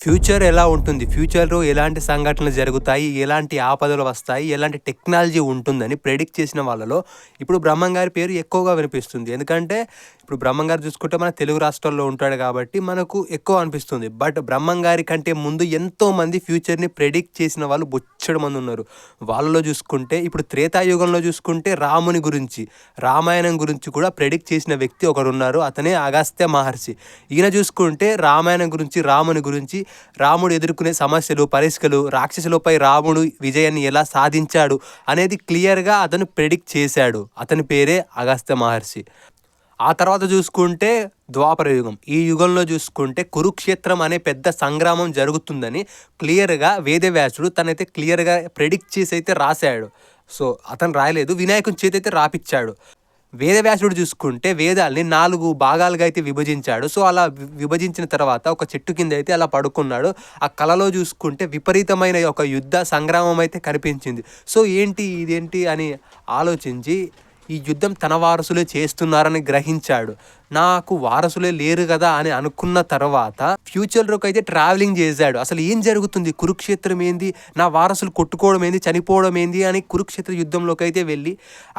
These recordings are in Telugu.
ఫ్యూచర్ ఎలా ఉంటుంది, ఫ్యూచర్లో ఎలాంటి సంఘటనలు జరుగుతాయి, ఎలాంటి ఆపదలు వస్తాయి, ఎలాంటి టెక్నాలజీ ఉంటుందని ప్రెడిక్ట్ చేసిన వాళ్ళలో ఇప్పుడు బ్రహ్మం గారి పేరు ఎక్కువగా వినిపిస్తుంది. ఎందుకంటే ఇప్పుడు బ్రహ్మం గారు చూసుకుంటే మన తెలుగు రాష్ట్రాల్లో ఉంటాడు కాబట్టి మనకు ఎక్కువ అనిపిస్తుంది. బట్ బ్రహ్మం గారి కంటే ముందు ఎంతోమంది ఫ్యూచర్ని ప్రెడిక్ట్ చేసిన వాళ్ళు బొచ్చడు మంది ఉన్నారు. వాళ్ళలో చూసుకుంటే ఇప్పుడు త్రేతాయుగంలో చూసుకుంటే రాముని గురించి, రామాయణం గురించి కూడా ప్రెడిక్ట్ చేసిన వ్యక్తి ఒకరు ఉన్నారు. అతనే అగస్త్య మహర్షి. ఈయన చూసుకుంటే రామాయణం గురించి, రాముని గురించి, రాముడు ఎదుర్కొనే సమస్యలు, పరిస్థితులు, రాక్షసులపై రాముడు విజయాన్ని ఎలా సాధించాడు అనేది క్లియర్గా అతను ప్రెడిక్ట్ చేశాడు. అతని పేరే అగస్త్య మహర్షి. ఆ తర్వాత చూసుకుంటే ద్వాపర యుగం. ఈ యుగంలో చూసుకుంటే కురుక్షేత్రం అనే పెద్ద సంగ్రామం జరుగుతుందని క్లియర్గా వేదవ్యాసుడు తనైతే క్లియర్గా ప్రెడిక్ట్ చేసి అయితే రాశాడు. సో అతను రాయలేదు, వినాయకుని చేతి అయితే రాపిచ్చాడు. వేదవ్యాసుడు చూసుకుంటే వేదాల్ని 4 భాగాలుగా అయితే విభజించాడు. సో అలా విభజించిన తర్వాత ఒక చెట్టు కింద అయితే అలా పడుకున్నాడు. ఆ కళలో చూసుకుంటే విపరీతమైన ఒక యుద్ధ సంగ్రామం అయితే కనిపించింది. సో ఇదేంటి అని ఆలోచించి ఈ యుద్ధం తన వారసులే చేస్తున్నారని గ్రహించాడు. నాకు వారసులే లేరు కదా అని అనుకున్న తర్వాత ఫ్యూచర్లోకి అయితే ట్రావెలింగ్ చేశాడు. అసలు ఏం జరుగుతుంది, కురుక్షేత్రం ఏంది, నా వారసులు కొట్టుకోవడం ఏంది, చనిపోవడం ఏంది అని కురుక్షేత్ర యుద్ధంలోకి అయితే వెళ్ళి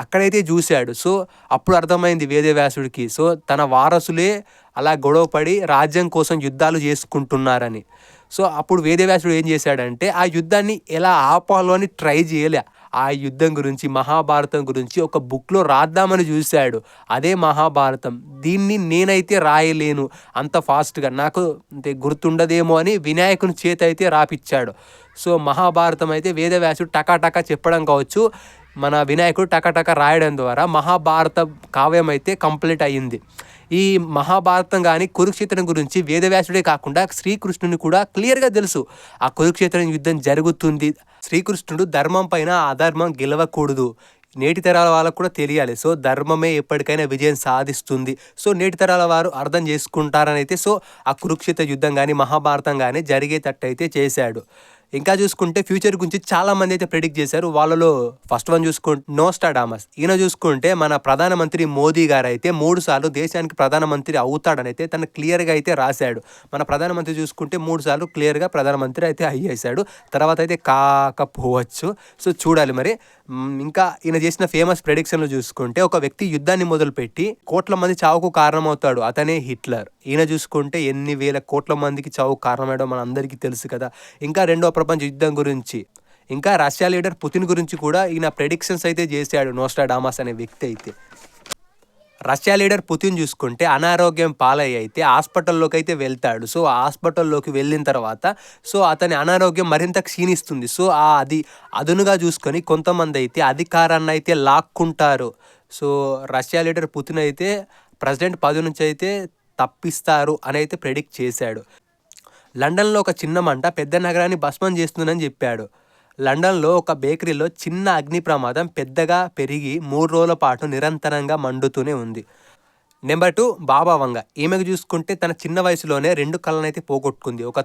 అక్కడైతే చూశాడు. సో అప్పుడు అర్థమైంది వేదవ్యాసుడికి, సో తన వారసులే అలా గొడవపడి రాజ్యం కోసం యుద్ధాలు చేసుకుంటున్నారని. సో అప్పుడు వేదవ్యాసుడు ఏం చేశాడంటే ఆ యుద్ధాన్ని ఎలా ఆపాలో అని ట్రై చేయలే. ఆ యుద్ధం గురించి, మహాభారతం గురించి ఒక బుక్లో రాద్దామని చూశాడు. అదే మహాభారతం. దీన్ని నేనైతే రాయలేను అంత ఫాస్ట్గా, నాకు గుర్తుండదేమో అని వినాయకుని చేత అయితే రాపిచ్చాడు. సో మహాభారతం అయితే వేదవ్యాసుడు టకాటకా చెప్పడం కావచ్చు, మన వినాయకుడు టకాటకా రాయడం ద్వారా మహాభారత కావ్యం అయితే కంప్లీట్ అయ్యింది. ఈ మహాభారతం కానీ కురుక్షేత్రం గురించి వేదవ్యాసుడే కాకుండా శ్రీకృష్ణుని కూడా క్లియర్గా తెలుసు. ఆ కురుక్షేత్రం యుద్ధం జరుగుతుంది, శ్రీకృష్ణుడు ధర్మం పైన అధర్మం గెలవకూడదు, నేటి తరాల వాళ్ళకు కూడా తెలియాలి. సో ధర్మమే ఎప్పటికైనా విజయం సాధిస్తుంది. సో నేటి తరాల వారు అర్థం చేసుకుంటారని అయితే సో ఆ కురుక్షేత్ర యుద్ధం కానీ మహాభారతం కానీ జరిగేటట్టు అయితే చేశాడు. ఇంకా చూసుకుంటే ఫ్యూచర్ గురించి చాలామంది అయితే ప్రెడిక్ట్ చేశారు. వాళ్ళలో ఫస్ట్ వన్ చూసుకుంటే నోస్ట్రాడామస్. ఈయన చూసుకుంటే మన ప్రధానమంత్రి మోదీ గారు అయితే 3 సార్లు దేశానికి ప్రధానమంత్రి అవుతాడని అయితే తను క్లియర్గా అయితే రాశాడు. మన ప్రధానమంత్రి చూసుకుంటే 3 సార్లు క్లియర్గా ప్రధానమంత్రి అయితే అయ్యేశాడు. తర్వాత అయితే కాకపోవచ్చు. సో చూడాలి మరి. ఇంకా ఈయన చేసిన ఫేమస్ ప్రెడిక్షన్లు చూసుకుంటే ఒక వ్యక్తి యుద్ధాన్ని మొదలుపెట్టి కోట్ల మంది చావుకు కారణమవుతాడు, అతనే హిట్లర్. ఈయన చూసుకుంటే ఎన్ని వేల కోట్ల మందికి చావుకు కారణమయ్యో మన అందరికీ తెలుసు కదా. ఇంకా రెండో ప్రపంచ యుద్ధం గురించి, ఇంకా రష్యా లీడర్ పుతిన్ గురించి కూడా ఈయన ప్రెడిక్షన్స్ అయితే చేశాడు నోస్ట్రాడామస్ అనే వ్యక్తి అయితే. రష్యా లీడర్ పుతిన్ చూసుకుంటే అనారోగ్యం పాలయ్యి అయితే హాస్పిటల్లోకి అయితే వెళ్తాడు. సో హాస్పిటల్లోకి వెళ్ళిన తర్వాత సో అతని అనారోగ్యం మరింత క్షీణిస్తుంది. సో అది అదునుగా చూసుకొని కొంతమంది అయితే అధికారాన్ని అయితే లాక్కుంటారు. సో రష్యా లీడర్ పుతిన్ అయితే ప్రెసిడెంట్ పదవి నుంచి అయితే తప్పిస్తారు అని అయితే ప్రెడిక్ట్ చేశాడు. లండన్లో ఒక చిన్న మంట పెద్ద నగరాన్ని భస్మం చేస్తుందని చెప్పాడు. లండన్లో ఒక బేకరీలో చిన్న అగ్ని ప్రమాదం పెద్దగా పెరిగి 3 రోజుల పాటు నిరంతరంగా మండుతూనే ఉంది. నెంబర్ 2 బాబా వంగ. ఈమెకు చూసుకుంటే తన చిన్న వయసులోనే 2 కళ్ళనైతే పోగొట్టుకుంది. ఒక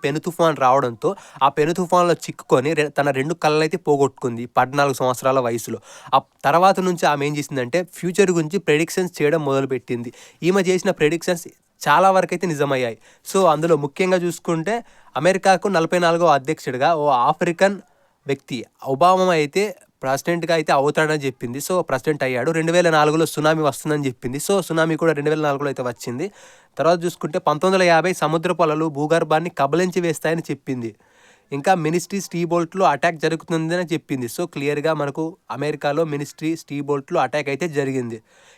పెను తుఫాన్ రావడంతో ఆ పెను తుఫాన్లో చిక్కుకొని తన 2 కళ్ళనైతే పోగొట్టుకుంది 14 సంవత్సరాల వయసులో. ఆ తర్వాత నుంచి ఆమె ఏం చేసిందంటే ఫ్యూచర్ గురించి ప్రెడిక్షన్స్ చేయడం మొదలుపెట్టింది. ఈమె చేసిన ప్రెడిక్షన్స్ చాలా వరకు అయితే నిజమయ్యాయి. సో అందులో ముఖ్యంగా చూసుకుంటే అమెరికాకు 44వ అధ్యక్షుడిగా ఓ ఆఫ్రికన్ వ్యక్తి ఒబామా అయితే ప్రెసిడెంట్గా అయితే అవుతాడని చెప్పింది. సో ప్రెసిడెంట్ అయ్యాడు. 2004లో సునామీ వస్తుందని చెప్పింది. సో సునామీ కూడా 2004లో అయితే వచ్చింది. తర్వాత చూసుకుంటే 1950 సముద్రపు అలలు భూగర్భాన్ని కబలించి వేస్తాయని చెప్పింది. ఇంకా మినిస్ట్రీ స్టీబోల్ట్లో అటాక్ జరుగుతుందని చెప్పింది. సో క్లియర్గా మనకు అమెరికాలో మినిస్ట్రీ స్టీబోల్ట్లో అటాక్ అయితే జరిగింది.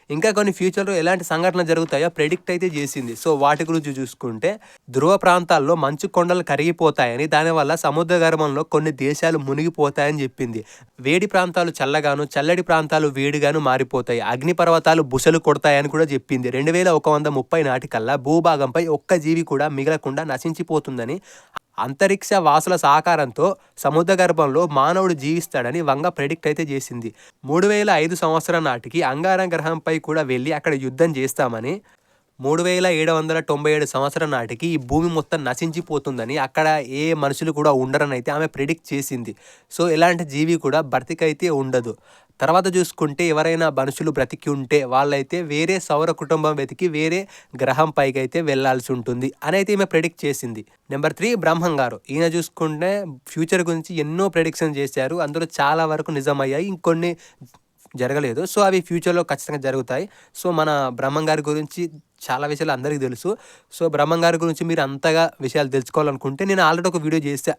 ఇంకా కొన్ని ఫ్యూచర్లో ఎలాంటి సంఘటనలు జరుగుతాయో ప్రెడిక్ట్ అయితే చేసింది. సో వాటి గురించి చూసుకుంటే ధ్రువ ప్రాంతాల్లో మంచు కొండలు కరిగిపోతాయని, దానివల్ల సముద్ర గర్భంలో కొన్ని దేశాలు మునిగిపోతాయని చెప్పింది. వేడి ప్రాంతాలు చల్లగాను, చల్లడి ప్రాంతాలు వేడిగాను మారిపోతాయి. అగ్నిపర్వతాలు బుసలు కొడతాయని కూడా చెప్పింది. 2130 నాటికల్లా భూభాగంపై ఒక్క జీవి కూడా మిగలకుండా నశించిపోతుందని, అంతరిక్ష వాసుల సహకారంతో సముద్ర గర్భంలో మానవుడు జీవిస్తాడని వంగ ప్రెడిక్ట్ అయితే చేసింది. 3005 సంవత్సరం నాటికి అంగారక గ్రహంపై కూడా వెళ్ళి అక్కడ యుద్ధం చేస్తామని, 3797 సంవత్సరం నాటికి ఈ భూమి మొత్తం నశించిపోతుందని, అక్కడ ఏ మనుషులు కూడా ఉండరని అయితే ఆమె ప్రెడిక్ట్ చేసింది. సో ఎలాంటి జీవి కూడా బ్రతికైతే ఉండదు. తర్వాత చూసుకుంటే ఎవరైనా మనుషులు బ్రతికి ఉంటే వాళ్ళైతే వేరే సౌర కుటుంబం వెతికి వేరే గ్రహం పైకి అయితే వెళ్ళాల్సి ఉంటుంది అని అయితే ఈమె ప్రెడిక్ట్ చేసింది. నెంబర్ 3 బ్రహ్మం గారు. ఈయన చూసుకుంటే ఫ్యూచర్ గురించి ఎన్నో ప్రెడిక్షన్ చేశారు. అందులో చాలా వరకు నిజమయ్యాయి, ఇంకొన్ని జరగలేదు. సో అవి ఫ్యూచర్లో ఖచ్చితంగా జరుగుతాయి. సో మన బ్రహ్మం గారి గురించి చాలా విషయాలు అందరికీ తెలుసు. సో బ్రహ్మం గారి గురించి మీరు అంతగా విషయాలు తెలుసుకోవాలనుకుంటే నేను ఆల్రెడీ ఒక వీడియో చేశా.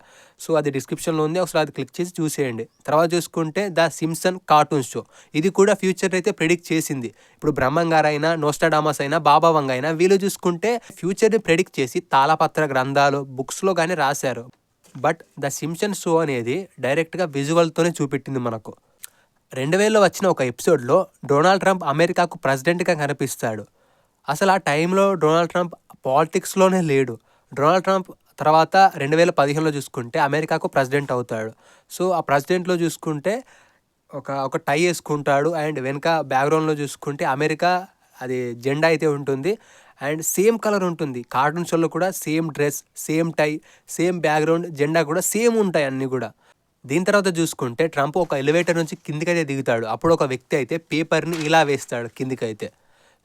సో అది డిస్క్రిప్షన్లో ఉంది, ఒకసారి అది క్లిక్ చేసి చూసేయండి. తర్వాత చూసుకుంటే ద సింప్సన్ కార్టూన్ షో, ఇది కూడా ఫ్యూచర్ అయితే ప్రెడిక్ట్ చేసింది. ఇప్పుడు బ్రహ్మం గారు అయినా, నోస్టాడామస్ అయినా, బాబా వంగ అయినా వీళ్ళు చూసుకుంటే ఫ్యూచర్ని ప్రెడిక్ట్ చేసి తాళపత్ర గ్రంథాలు బుక్స్లో కానీ రాశారు. బట్ ద సింప్సన్ షో అనేది డైరెక్ట్గా విజువల్తోనే చూపెట్టింది మనకు. 2000లో వచ్చిన ఒక ఎపిసోడ్లో డొనాల్డ్ ట్రంప్ అమెరికాకు ప్రెసిడెంట్గా కనిపిస్తాడు. అసలు ఆ టైంలో డొనాల్డ్ ట్రంప్ పాలిటిక్స్లోనే లేడు. డొనాల్డ్ ట్రంప్ తర్వాత 2015లో చూసుకుంటే అమెరికాకు ప్రెసిడెంట్ అవుతాడు. సో ఆ ప్రెసిడెంట్లో చూసుకుంటే ఒక టై వేసుకుంటాడు, అండ్ వెనక బ్యాక్గ్రౌండ్లో చూసుకుంటే అమెరికా అది జెండా అయితే ఉంటుంది, అండ్ సేమ్ కలర్ ఉంటుంది. కార్టూన్ షోలో కూడా సేమ్ డ్రెస్, సేమ్ టై, సేమ్ బ్యాక్గ్రౌండ్, జెండా కూడా సేమ్ ఉంటాయి అన్నీ కూడా. దీని తర్వాత చూసుకుంటే ట్రంప్ ఒక ఎలివేటర్ నుంచి కిందికైతే దిగుతాడు. అప్పుడు ఒక వ్యక్తి అయితే పేపర్ని ఇలా వేస్తాడు కిందికైతే.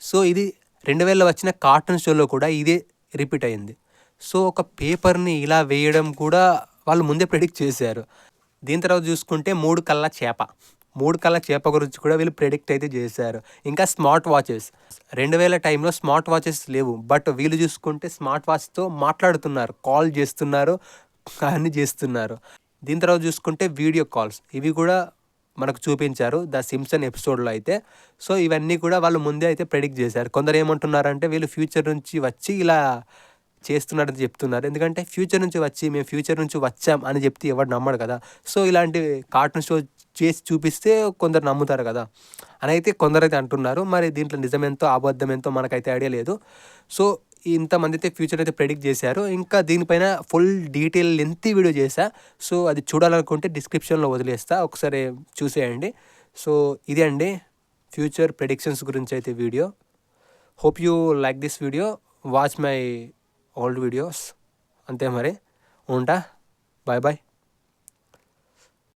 సో ఇది 2000లో వచ్చిన కార్టూన్ షోలో కూడా ఇదే రిపీట్ అయింది. సో ఒక పేపర్ని ఇలా వేయడం కూడా వాళ్ళు ముందే ప్రెడిక్ట్ చేశారు. దీని తర్వాత చూసుకుంటే 3 కళ్ళ చేప గురించి కూడా వీళ్ళు ప్రెడిక్ట్ అయితే చేశారు. ఇంకా స్మార్ట్ వాచెస్, 2000 టైంలో స్మార్ట్ వాచెస్ లేవు, బట్ వీళ్ళు చూసుకుంటే స్మార్ట్ వాచ్తో మాట్లాడుతున్నారు, కాల్ చేస్తున్నారు, అన్నీ చేస్తున్నారు. దీని తర్వాత చూసుకుంటే వీడియో కాల్స్, ఇవి కూడా మనకు చూపించారు ద సింప్సన్ ఎపిసోడ్లో అయితే. సో ఇవన్నీ కూడా వాళ్ళు ముందే అయితే ప్రెడిక్ట్ చేశారు. కొందరు ఏమంటున్నారంటే వీళ్ళు ఫ్యూచర్ నుంచి వచ్చి ఇలా చేస్తున్నారని చెప్తున్నారు. ఎందుకంటే ఫ్యూచర్ నుంచి వచ్చి మేము ఫ్యూచర్ నుంచి వచ్చాం అని చెప్తే ఎవరు నమ్మడు కదా. సో ఇలాంటి కార్టూన్ షో చేసి చూపిస్తే కొందరు నమ్ముతారు కదా అని అయితే కొందరైతే అంటున్నారు. మరి దీంట్లో నిజమెంతో అబద్ధం ఎంతో మనకైతే ఐడియా లేదు. సో ఇంతమంది అయితే ఫ్యూచర్ అయితే ప్రెడిక్ట్ చేశారు. ఇంకా దీనిపైన ఫుల్ డీటెయిల్ లెంతీ వీడియో చేశా. సో అది చూడాలనుకుంటే డిస్క్రిప్షన్లో వదిలేస్తా, ఒకసారి చూసేయండి. సో ఇదే అండి ఫ్యూచర్ ప్రెడిక్షన్స్ గురించి అయితే video. Hope you like this video, watch my old videos. అంతే మరి, ఉంటా, బాయ్ బాయ్.